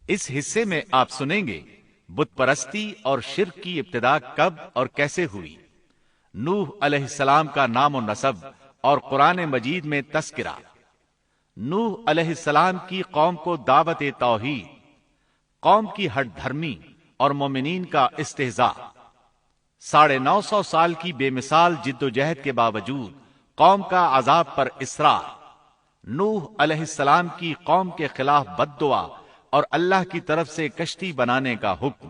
اس حصے میں آپ سنیں گے بت پرستی اور شرک کی ابتدا کب اور کیسے ہوئی، نوح علیہ السلام کا نام و نسب اور قرآن مجید میں تذکرہ، نوح علیہ السلام کی قوم کو دعوت توحید، قوم کی ہٹ دھرمی اور مومنین کا استہزاء، 950 سال کی بے مثال جد و جہد کے باوجود قوم کا عذاب پر اصرار، نوح علیہ السلام کی قوم کے خلاف بد دعا اور اللہ کی طرف سے کشتی بنانے کا حکم،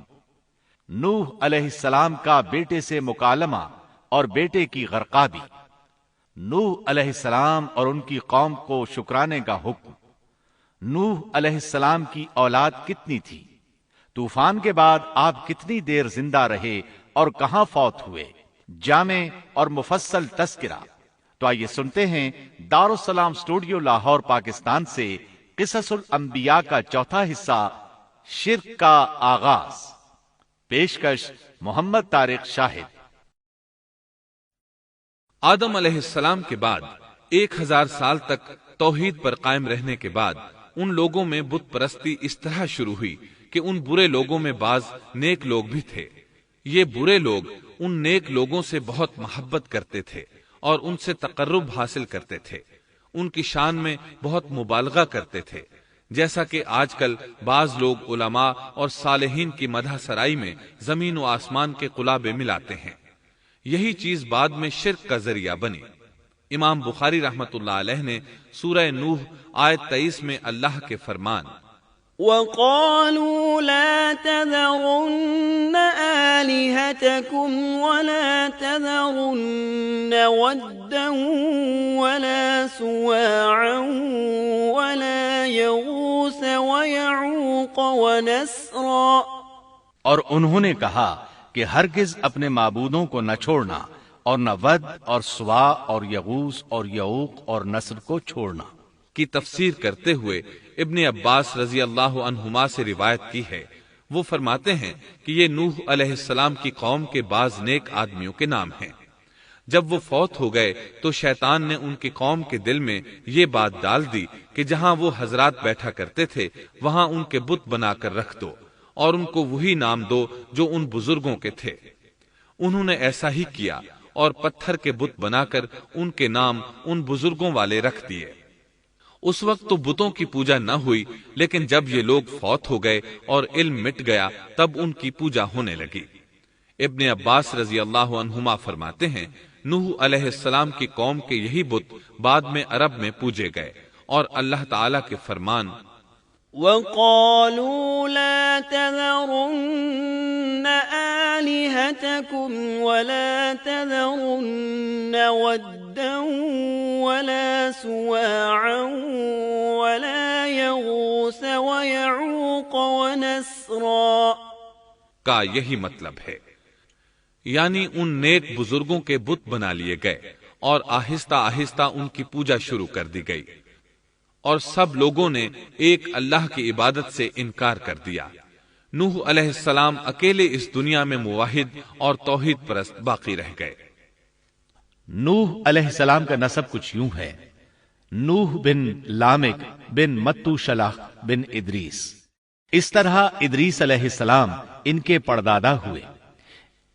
نوح علیہ السلام کا بیٹے سے مکالمہ اور بیٹے کی غرقابی، نوح علیہ السلام اور ان کی قوم کو شکرانے کا حکم، نوح علیہ السلام کی اولاد کتنی تھی، طوفان کے بعد آپ کتنی دیر زندہ رہے اور کہاں فوت ہوئے، جامع اور مفصل تذکرہ۔ تو آئیے سنتے ہیں دارالسلام اسٹوڈیو لاہور پاکستان سے قصص الانبیاء کا چوتھا حصہ، شرک کا آغاز۔ پیشکش محمد طارق شاہد۔ آدم علیہ السلام کے بعد 1000 سال تک توحید پر قائم رہنے کے بعد ان لوگوں میں بت پرستی اس طرح شروع ہوئی کہ ان برے لوگوں میں بعض نیک لوگ بھی تھے۔ یہ برے لوگ ان نیک لوگوں سے بہت محبت کرتے تھے اور ان سے تقرب حاصل کرتے تھے، ان کی شان میں بہت مبالغہ کرتے تھے، جیسا کہ آج کل بعض لوگ علماء اور صالحین کی مدح سرائی میں زمین و آسمان کے قلابے ملاتے ہیں۔ یہی چیز بعد میں شرک کا ذریعہ بنی۔ امام بخاری رحمت اللہ علیہ نے سورہ نوح آیت 23 میں اللہ کے فرمان وَقَالُوا لَا تَذَرُنَّ آلِهَتَكُمْ وَلَا تَذَرُنَّ وَدًّا وَلَا سُوَاعًا وَلَا يَغُوثَ وَيَعُوقَ وَنَسْرًا، اور انہوں نے کہا کہ ہرگز اپنے معبودوں کو نہ چھوڑنا اور نہ ود اور سوا اور یغوث اور یعوق اور نصر کو چھوڑنا کی تفسیر کرتے ہوئے ابن عباس رضی اللہ عنہما سے روایت کی ہے۔ وہ فرماتے ہیں کہ یہ نوح علیہ السلام کی قوم کے بعض نیک آدمیوں کے نام ہیں۔ جب وہ فوت ہو گئے تو شیطان نے ان کی قوم کے دل میں یہ بات ڈال دی کہ جہاں وہ حضرات بیٹھا کرتے تھے وہاں ان کے بت بنا کر رکھ دو اور ان کو وہی نام دو جو ان بزرگوں کے تھے۔ انہوں نے ایسا ہی کیا اور پتھر کے بت بنا کر ان کے نام ان بزرگوں والے رکھ دیے۔ اس وقت تو بتوں کی پوجا نہ ہوئی، لیکن جب یہ لوگ فوت ہو گئے اور علم مٹ گیا تب ان کی پوجا ہونے لگی۔ ابن عباس رضی اللہ عنہما فرماتے ہیں نوح علیہ السلام کی قوم کے یہی بت بعد میں عرب میں پوجے گئے، اور اللہ تعالی کے فرمان وَقَالُوا لَا تَذَرُنَّ آلِهَتَكُمْ وَلَا تَذَرُنَّ وَدًّا وَلَا سُوَاعًا وَلَا يَغُوثَ وَيَعُوقَ وَنَسْرًا کا یہی مطلب ہے، یعنی ان نیک بزرگوں کے بت بنا لیے گئے اور آہستہ آہستہ ان کی پوجا شروع کر دی گئی، اور سب لوگوں نے ایک اللہ کی عبادت سے انکار کر دیا۔ نوح علیہ السلام اکیلے اس دنیا میں موحد اور توحید پرست باقی رہ گئے۔ نوح علیہ السلام کا نسب کچھ یوں ہے: نوح بن لامک بن متو شلح بن ادریس۔ اس طرح ادریس علیہ السلام ان کے پردادا ہوئے۔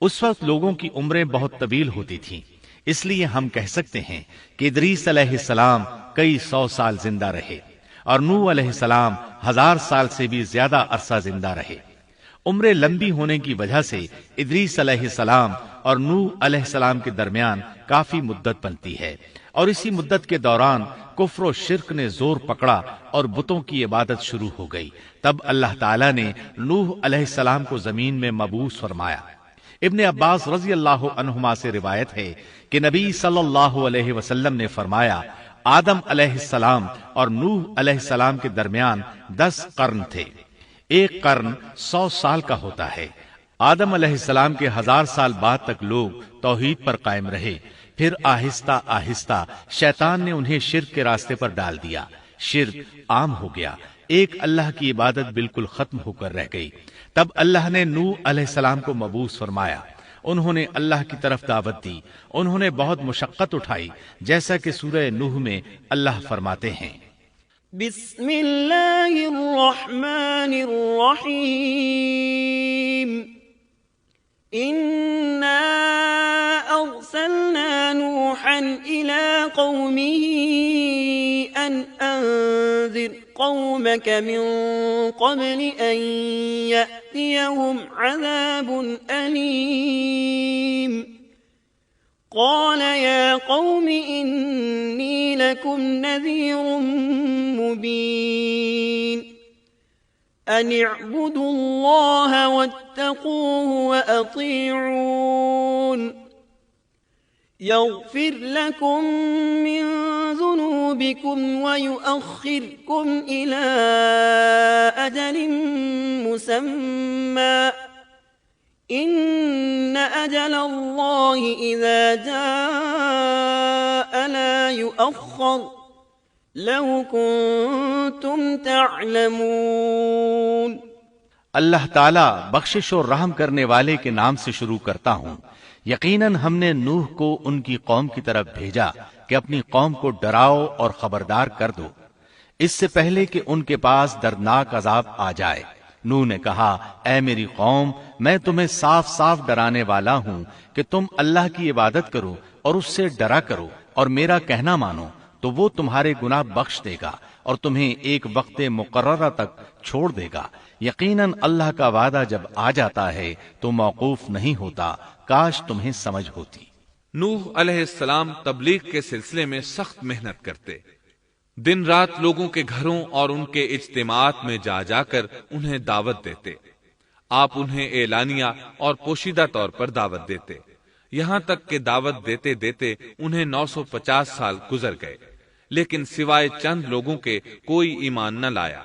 اس وقت لوگوں کی عمریں بہت طویل ہوتی تھیں، اس لیے ہم کہہ سکتے ہیں کہ ادریس علیہ السلام کئی 100 سال زندہ رہے اور نوح علیہ السلام 1000 سال سے بھی زیادہ عرصہ زندہ رہے۔ عمریں لمبی ہونے کی وجہ سے ادریس علیہ السلام اور نوح علیہ السلام کے درمیان کافی مدت بنتی ہے، اور اسی مدت کے دوران کفر و شرک نے زور پکڑا اور بتوں کی عبادت شروع ہو گئی۔ تب اللہ تعالیٰ نے نوح علیہ السلام کو زمین میں مبعوث فرمایا۔ ابن عباس رضی اللہ عنہما سے روایت ہے کہ نبی صلی اللہ علیہ وسلم نے فرمایا آدم علیہ السلام اور نوح علیہ السلام کے درمیان 10 قرن تھے۔ ایک قرن 100 سال کا ہوتا ہے۔ آدم علیہ السلام کے 1000 سال بعد تک لوگ توحید پر قائم رہے، پھر آہستہ آہستہ شیطان نے انہیں شرک کے راستے پر ڈال دیا، شرک عام ہو گیا، ایک اللہ کی عبادت بالکل ختم ہو کر رہ گئی۔ تب اللہ نے نوح علیہ السلام کو مبعوث فرمایا، انہوں نے اللہ کی طرف دعوت دی، انہوں نے بہت مشقت اٹھائی، جیسا کہ سورہ نوح میں اللہ فرماتے ہیں بسم اللہ الرحمن الرحیم انا ارسلنا نوحا الى قومه ان انذر قومك من قبل ان يأتيهم عذاب أليم قال يا قوم إني لكم نذير مبين أن اعبدوا الله واتقوه وأطيعون يغفر لكم من ذنوبكم ويؤخركم إلى أجل مسمى إن أجل الله إذا جاء لا يؤخر لو كنتم تعلمون۔ اللہ تعالیٰ بخشش اور رحم کرنے والے کے نام سے شروع کرتا ہوں۔ یقیناً ہم نے نوح کو ان کی قوم کی طرف بھیجا کہ اپنی قوم کو ڈراؤ اور خبردار کر دو اس سے پہلے کہ ان کے پاس دردناک عذاب آ جائے۔ نوح نے کہا، اے میری قوم، میں تمہیں صاف صاف ڈرانے والا ہوں کہ تم اللہ کی عبادت کرو اور اس سے ڈرا کرو اور میرا کہنا مانو، تو وہ تمہارے گناہ بخش دے گا اور تمہیں ایک وقت مقررہ تک چھوڑ دے گا۔ یقیناً اللہ کا وعدہ جب آ جاتا ہے تو موقوف نہیں ہوتا، کاش تمہیں سمجھ ہوتی۔ نوح علیہ السلام تبلیغ کے سلسلے میں سخت محنت کرتے، دن رات لوگوں کے گھروں اور ان کے اجتماعات میں جا جا کر انہیں دعوت دیتے۔ آپ انہیں اعلانیہ اور پوشیدہ طور پر دعوت دیتے، یہاں تک کہ دعوت دیتے دیتے انہیں 950 سال گزر گئے، لیکن سوائے چند لوگوں کے کوئی ایمان نہ لایا۔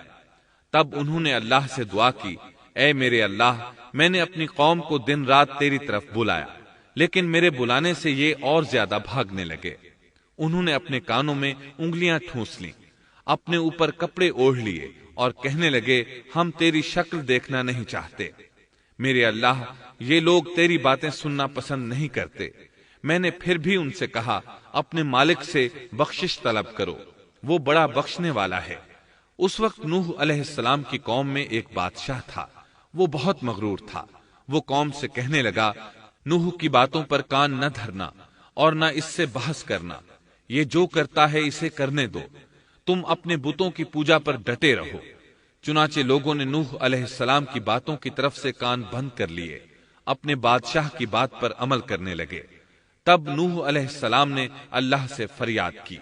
تب انہوں نے اللہ سے دعا کی، اے میرے اللہ، میں نے اپنی قوم کو دن رات تیری طرف بلایا، لیکن میرے بلانے سے یہ اور زیادہ بھاگنے لگے۔ انہوں نے اپنے کانوں میں انگلیاں ٹھونس لیں، اپنے اوپر کپڑے اوڑھ لیے اور کہنے لگے، ہم تیری شکل دیکھنا نہیں چاہتے۔ میرے اللہ، یہ لوگ تیری باتیں سننا پسند نہیں کرتے۔ میں نے پھر بھی ان سے کہا، اپنے مالک سے بخشش طلب کرو، وہ بڑا بخشنے والا ہے۔ اس وقت نوح علیہ السلام کی قوم میں ایک بادشاہ تھا، وہ بہت مغرور تھا۔ وہ قوم سے کہنے لگا، نوح کی باتوں پر کان نہ دھرنا اور نہ اس سے بحث کرنا، یہ جو کرتا ہے اسے کرنے دو، تم اپنے بتوں کی پوجا پر ڈٹے رہو۔ چنانچہ لوگوں نے نوح علیہ السلام کی باتوں کی طرف سے کان بند کر لیے، اپنے بادشاہ کی بات پر عمل کرنے لگے۔ تب نوح علیہ السلام نے اللہ سے فریاد کی،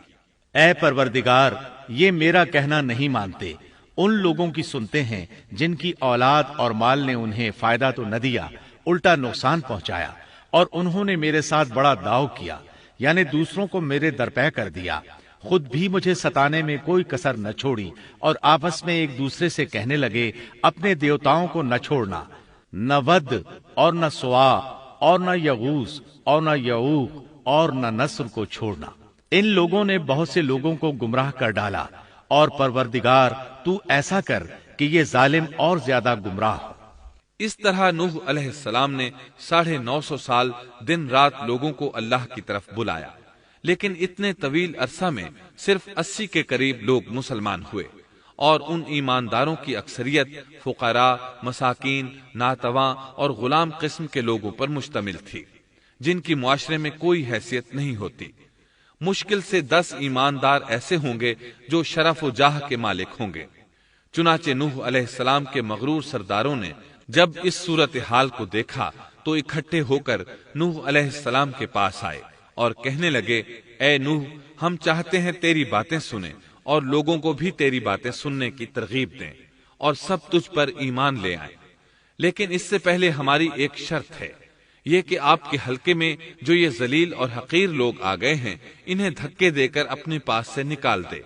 اے پروردگار، یہ میرا کہنا نہیں مانتے، ان لوگوں کی سنتے ہیں جن کی اولاد اور مال نے انہیں فائدہ تو نہ دیا، الٹا نقصان پہنچایا، اور انہوں نے میرے ساتھ بڑا داؤ کیا، یعنی دوسروں کو میرے درپے کر دیا، خود بھی مجھے ستانے میں کوئی کسر نہ چھوڑی، اور آپس میں ایک دوسرے سے کہنے لگے، اپنے دیوتاؤں کو نہ چھوڑنا، نہ ود اور نہ سوا اور نہ یغوث اور نہ یعوق اور نہ نصر کو چھوڑنا۔ ان لوگوں نے بہت سے لوگوں کو گمراہ کر ڈالا، اور پروردگار تو ایسا کر کہ یہ ظالم اور زیادہ گمراہ ہو۔ اس طرح نوح علیہ السلام نے 950 سال دن رات لوگوں کو اللہ کی طرف بلایا، لیکن اتنے طویل عرصہ میں صرف 80 کے قریب لوگ مسلمان ہوئے، اور ان ایمانداروں کی اکثریت فقراء، مساکین، ناتواں اور غلام قسم کے لوگوں پر مشتمل تھی، جن کی معاشرے میں کوئی حیثیت نہیں ہوتی۔ مشکل سے 10 ایماندار ایسے ہوں گے جو شرف و جاہ کے مالک ہوں گے۔ چنانچہ نوح علیہ السلام کے مغرور سرداروں نے جب اس صورتحال کو دیکھا تو اکٹھے ہو کر نوح علیہ السلام کے پاس آئے اور کہنے لگے، اے نوح، ہم چاہتے ہیں تیری باتیں سنیں اور لوگوں کو بھی تیری باتیں سننے کی ترغیب دیں اور سب تجھ پر ایمان لے آئیں، لیکن اس سے پہلے ہماری ایک شرط ہے، یہ کہ آپ کے حلقے میں جو یہ ذلیل اور حقیر لوگ آ گئے ہیں انہیں دھکے دے کر اپنے پاس سے نکال دے،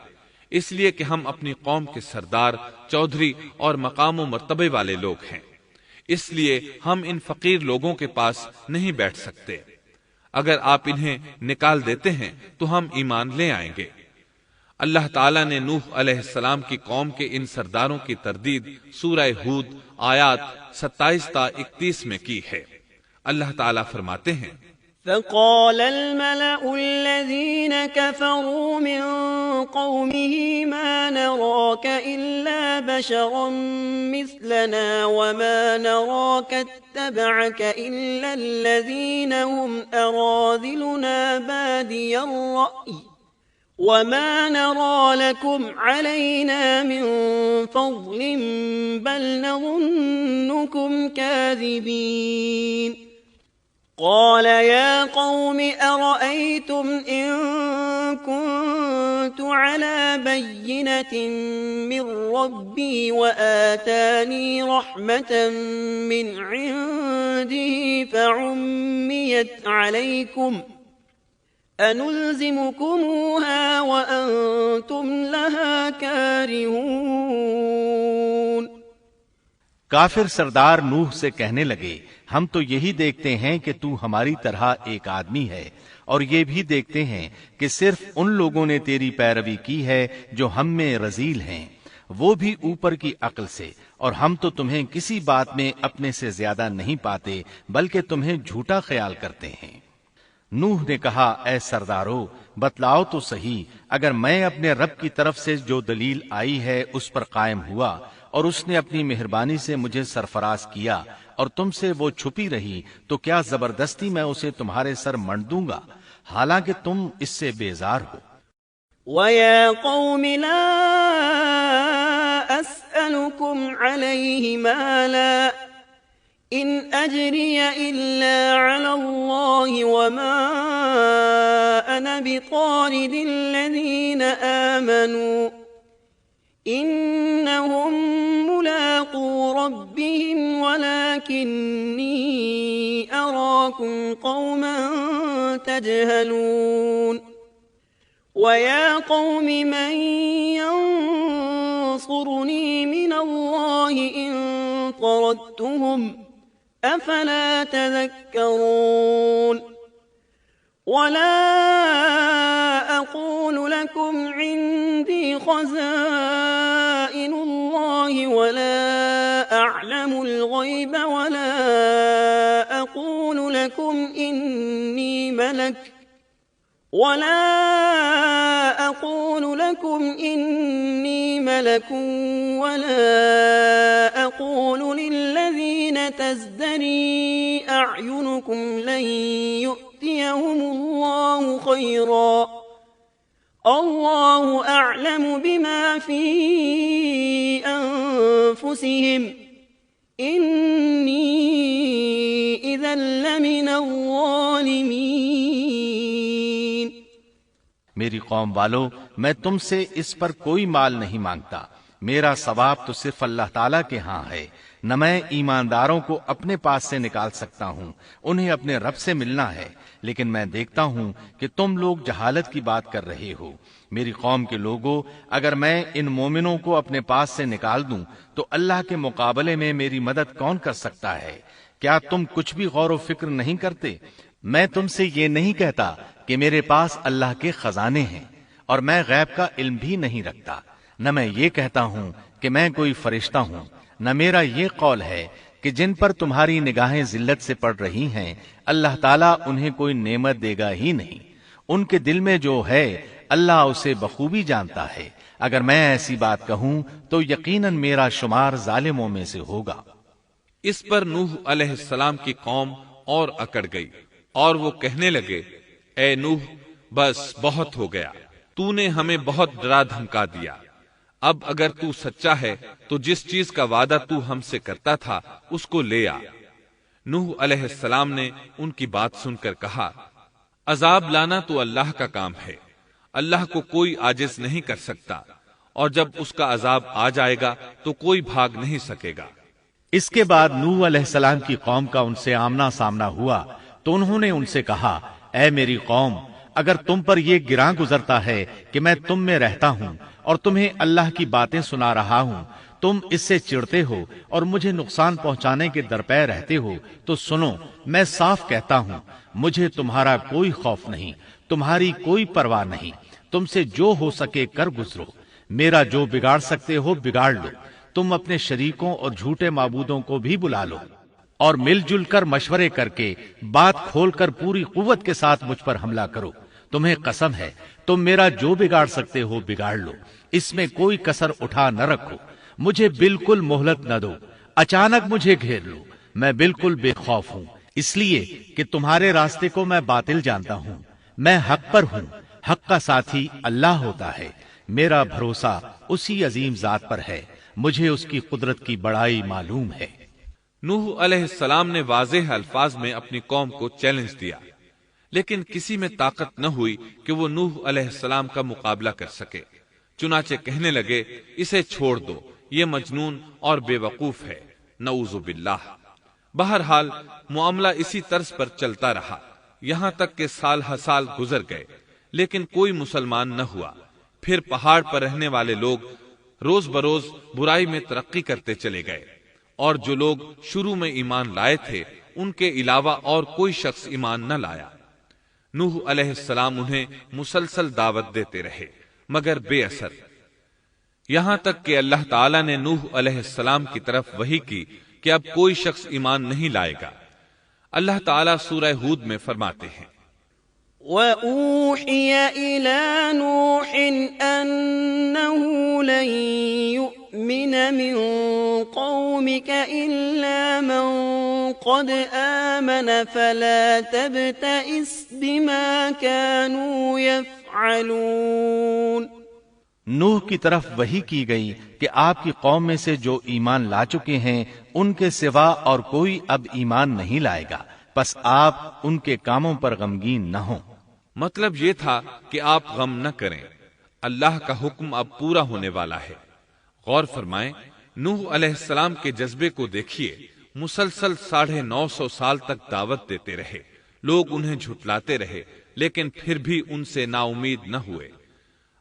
اس لیے کہ ہم اپنی قوم کے سردار، چودھری اور مقام و مرتبے والے لوگ ہیں، اس لیے ہم ان فقیر لوگوں کے پاس نہیں بیٹھ سکتے۔ اگر آپ انہیں نکال دیتے ہیں تو ہم ایمان لے آئیں گے۔ اللہ تعالیٰ نے نوح علیہ السلام کی قوم کے ان سرداروں کی تردید سورہ ہود آیات 27 تا 31 میں کی ہے۔ اللہ تعالیٰ فرماتے ہیں، فقال الملأ الذين كفروا من قومه ما نراك إلا بشرا مثلنا وما نراك اتبعك إلا الذين هم أراذلنا بادي الرأي وما نرى لكم علينا من فضل بل نظنكم كاذبين قال يا قوم أرأيتم إن كنت على بينة من ربي وآتاني رحمة من عنده فعميت عليكم أنلزمكموها وأنتم لها كارهون کافر سردار نوح سے کہنے لگے ہم تو یہی دیکھتے ہیں کہ تو ہماری طرح ایک آدمی ہے اور یہ بھی دیکھتے ہیں کہ صرف ان لوگوں نے تیری پیروی کی ہے جو ہم میں رذیل ہیں، وہ بھی اوپر کی عقل سے، اور ہم تو تمہیں کسی بات میں اپنے سے زیادہ نہیں پاتے بلکہ تمہیں جھوٹا خیال کرتے ہیں۔ نوح نے کہا اے سردارو بتلاؤ تو صحیح، اگر میں اپنے رب کی طرف سے جو دلیل آئی ہے اس پر قائم ہوا اور اس نے اپنی مہربانی سے مجھے سرفراز کیا اور تم سے وہ چھپی رہی تو کیا زبردستی میں اسے تمہارے سر منڈ دوں گا حالانکہ تم اس سے بیزار ہو۔ وَيَا قَوْمِ لَا أَسْأَلُكُمْ عَلَيْهِ مَالًا إِنْ أَجْرِيَ إِلَّا عَلَى اللَّهِ وَمَا أَنَا بِطَارِدِ الَّذِينَ آمَنُوا إِنَّهُمْ مُلَاقُو رَبِّهِمْ وَلَكِنِّي أَرَاكُمْ قَوْمًا تَجْهَلُونَ وَيَا قَوْمِ مَنْ يَنصُرُنِي مِنَ اللَّهِ إِن طَرَدتُّهُمْ أَفَلَا تَذَكَّرُونَ وَلَا أَقُولُ لَكُمْ عِندِي خَزَائِنُ اللَّهِ وَلَا أَعْلَمُ الْغَيْبَ وَلَا أَقُولُ لَكُمْ إِنِّي مَلَكٌ وَلَا أَقُولُ لِلَّذِينَ تَزْدَرِي أَعْيُنُكُمْ لَن يُؤْتِيَهُمُ اللَّهُ خَيْرًا اللَّهُ أَعْلَمُ بِمَا فِي أَنفُسِهِمْ إِنِّي إِذًا لَّمِنَ الظَّالِمِينَ میری قوم والو میں تم سے اس پر کوئی مال نہیں مانگتا، میرا ثواب تو صرف اللہ تعالیٰ کے ہاں ہے، نہ میں ایمانداروں کو اپنے پاس سے نکال سکتا ہوں، انہیں اپنے رب سے ملنا ہے، لیکن میں دیکھتا ہوں کہ تم لوگ جہالت کی بات کر رہے ہو۔ میری قوم کے لوگوں، اگر میں ان مومنوں کو اپنے پاس سے نکال دوں تو اللہ کے مقابلے میں میری مدد کون کر سکتا ہے؟ کیا تم کچھ بھی غور و فکر نہیں کرتے؟ میں تم سے یہ نہیں کہتا کہ میرے پاس اللہ کے خزانے ہیں اور میں غیب کا علم بھی نہیں رکھتا، نہ میں یہ کہتا ہوں کہ میں کوئی فرشتہ ہوں، نہ میرا یہ قول ہے کہ جن پر تمہاری نگاہیں ذلت سے پڑ رہی ہیں اللہ تعالیٰ انہیں کوئی نعمت دے گا ہی نہیں، ان کے دل میں جو ہے اللہ اسے بخوبی جانتا ہے، اگر میں ایسی بات کہوں تو یقیناً میرا شمار ظالموں میں سے ہوگا۔ اس پر نوح علیہ السلام کی قوم اور اکڑ گئی اور وہ کہنے لگے اے نوح بس بہت ہو گیا، تو نے ہمیں بہت ڈرا دھمکا دیا، اب اگر تو سچا ہے تو جس چیز کا وعدہ تو ہم سے کرتا تھا اس کو لے آ۔ نوح علیہ السلام نے ان کی بات سن کر کہا عذاب لانا تو اللہ کا کام ہے، اللہ کو کوئی عاجز نہیں کر سکتا، اور جب اس کا عذاب آ جائے گا تو کوئی بھاگ نہیں سکے گا۔ اس کے بعد نوح علیہ السلام کی قوم کا ان سے آمنا سامنا ہوا تو انہوں نے ان سے کہا اے میری قوم، اگر تم پر یہ گراں گزرتا ہے کہ میں تم میں رہتا ہوں اور تمہیں اللہ کی باتیں سنا رہا ہوں، تم اس سے چڑھتے ہو اور مجھے نقصان پہنچانے کے درپے رہتے ہو، تو سنو میں صاف کہتا ہوں مجھے تمہارا کوئی خوف نہیں، تمہاری کوئی پرواہ نہیں، تم سے جو ہو سکے کر گزرو، میرا جو بگاڑ سکتے ہو بگاڑ لو، تم اپنے شریکوں اور جھوٹے معبودوں کو بھی بلا لو۔ اور مل جل کر مشورے کر کے بات کھول کر پوری قوت کے ساتھ مجھ پر حملہ کرو. تمہیں قسم ہے تم میرا جو بگاڑ سکتے ہو بگاڑ لو، اس میں کوئی کسر اٹھا نہ رکھو. مجھے بالکل مہلت نہ دو، اچانک مجھے گھیر لو. میں بالکل بے خوف ہوں، اس لیے کہ تمہارے راستے کو میں باطل جانتا ہوں. میں حق پر ہوں، حق کا ساتھی اللہ ہوتا ہے. میرا بھروسہ اسی عظیم ذات پر ہے، مجھے اس کی قدرت کی بڑائی معلوم ہے. نوح علیہ السلام نے واضح الفاظ میں اپنی قوم کو چیلنج دیا، لیکن کسی میں طاقت نہ ہوئی کہ وہ نوح علیہ السلام کا مقابلہ کر سکے. چنانچہ کہنے لگے اسے چھوڑ دو، یہ مجنون اور بے وقوف ہے، نعوذ باللہ. بہرحال معاملہ اسی طرز پر چلتا رہا، یہاں تک کہ سال ہر سال گزر گئے لیکن کوئی مسلمان نہ ہوا. پھر پہاڑ پر رہنے والے لوگ روز بروز برائی میں ترقی کرتے چلے گئے، اور جو لوگ شروع میں ایمان لائے تھے ان کے علاوہ اور کوئی شخص ایمان نہ لایا. نوح علیہ السلام انہیں مسلسل دعوت دیتے رہے مگر بے اثر، یہاں تک کہ اللہ تعالیٰ نے نوح علیہ السلام کی طرف وحی کی کہ اب کوئی شخص ایمان نہیں لائے گا. اللہ تعالیٰ سورہ ہود میں فرماتے ہیں وَأُوحِيَ إِلَى نُوحٍ أَنَّهُ لَن يُؤْمِنَ مِن قَوْمِكَ إِلَّا مَن قَدْ آمَنَ فَلَا تَبْتَئِسْ بِمَا كَانُوا يَفْعَلُونَ. نوح کی طرف وحی کی گئی کہ آپ کی قوم میں سے جو ایمان لا چکے ہیں ان کے سوا اور کوئی اب ایمان نہیں لائے گا، پس آپ ان کے کاموں پر غمگین نہ ہوں. مطلب یہ تھا کہ آپ غم نہ کریں، اللہ کا حکم اب پورا ہونے والا ہے. غور فرمائیں، نوح علیہ السلام کے جذبے کو دیکھیے. مسلسل 950 سال تک دعوت دیتے رہے، لوگ انہیں جھٹلاتے رہے لیکن پھر بھی ان سے نا امید نہ ہوئے.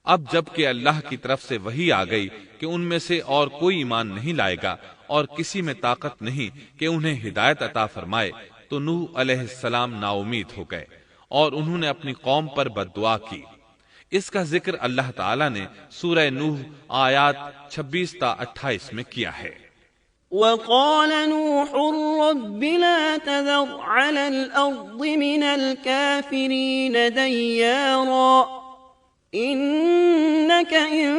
اب جب کہ اللہ کی طرف سے وحی آ گئی کہ ان میں سے اور کوئی ایمان نہیں لائے گا اور کسی میں طاقت نہیں کہ انہیں ہدایت عطا فرمائے، تو نوح علیہ السلام نا امید ہو گئے اور انہوں نے اپنی قوم پر بد دعا کی. اس کا ذکر اللہ تعالیٰ نے سورہ نوح آیات 26 تا 28 میں کیا ہے. وقال نوح رب لا تذر على الأرض من الكافرين ديارا إنك إن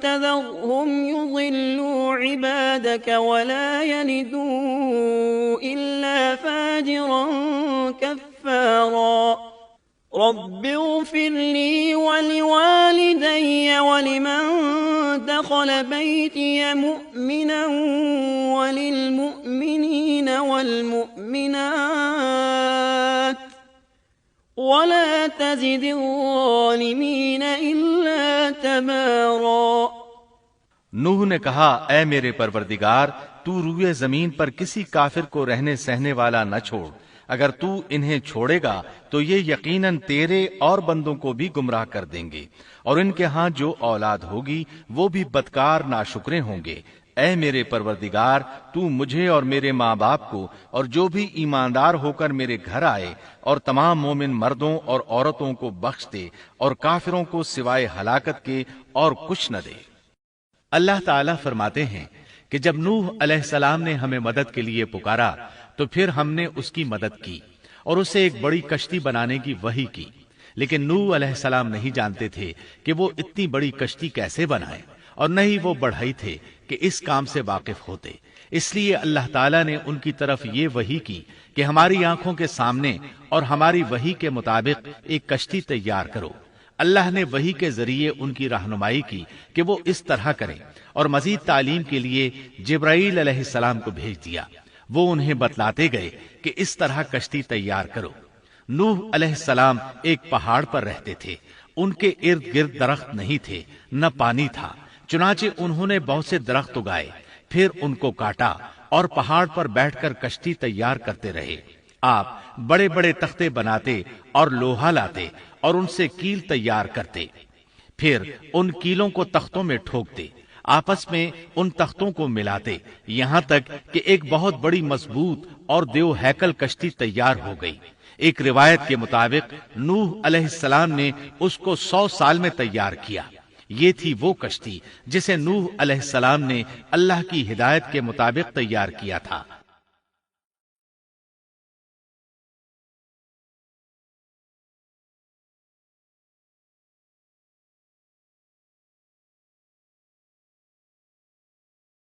تذرهم يضلوا عبادك ولا يلدوا إلا فاجرا كفارا. رب اغفر لي ولوالدي ولمن دخل بيتي مؤمنا وللمؤمنين والمؤمنات ولا تزد الظالمين إلا تبارا. نوح نے کہا اے میرے پروردگار، تو روئے زمین پر کسی کافر کو رہنے سہنے والا نہ چھوڑ. اگر تو انہیں چھوڑے گا تو یہ یقیناً تیرے اور بندوں کو بھی گمراہ کر دیں گے، اور ان کے ہاں جو اولاد ہوگی وہ بھی بدکار ناشکرے ہوں گے. اے میرے پروردگار، تو مجھے اور میرے ماں باپ کو اور جو بھی ایماندار ہو کر میرے گھر آئے اور تمام مومن مردوں اور عورتوں کو بخش دے اور کافروں کو سوائے ہلاکت کے اور کچھ نہ دے. اللہ تعالیٰ فرماتے ہیں کہ جب نوح علیہ السلام نے ہمیں مدد کے لیے پکارا تو پھر ہم نے اس کی مدد کی اور اسے ایک بڑی کشتی بنانے کی وحی کی. لیکن نوح علیہ السلام نہیں جانتے تھے کہ وہ اتنی بڑی کشتی کیسے بنائے، اور نہ ہی وہ بڑھئی تھے کہ اس کام سے واقف ہوتے. اس لیے اللہ تعالیٰ نے ان کی طرف یہ وحی کی کہ ہماری آنکھوں کے سامنے اور ہماری وحی کے مطابق ایک کشتی تیار کرو. اللہ نے وحی کے ذریعے ان کی رہنمائی کی کہ وہ اس طرح کریں، اور مزید تعلیم کے لیے جبرائیل علیہ السلام کو بھیج دیا. وہ انہیں بتلاتے گئے کہ اس طرح کشتی تیار کرو. نوح علیہ السلام ایک پہاڑ پر رہتے تھے. ان کے ارد گرد درخت نہیں تھے، نہ پانی تھا. چنانچہ انہوں نے بہت سے درخت اگائے، پھر ان کو کاٹا اور پہاڑ پر بیٹھ کر کشتی تیار کرتے رہے. آپ بڑے بڑے تختے بناتے اور لوہا لاتے اور ان سے کیل تیار کرتے، پھر ان کیلوں کو تختوں میں ٹھوکتے، آپس میں ان تختوں کو ملاتے، یہاں تک کہ ایک بہت بڑی مضبوط اور دیو ہیکل کشتی تیار ہو گئی. ایک روایت کے مطابق نوح علیہ السلام نے اس کو 100 سال میں تیار کیا. یہ تھی وہ کشتی جسے نوح علیہ السلام نے اللہ کی ہدایت کے مطابق تیار کیا تھا.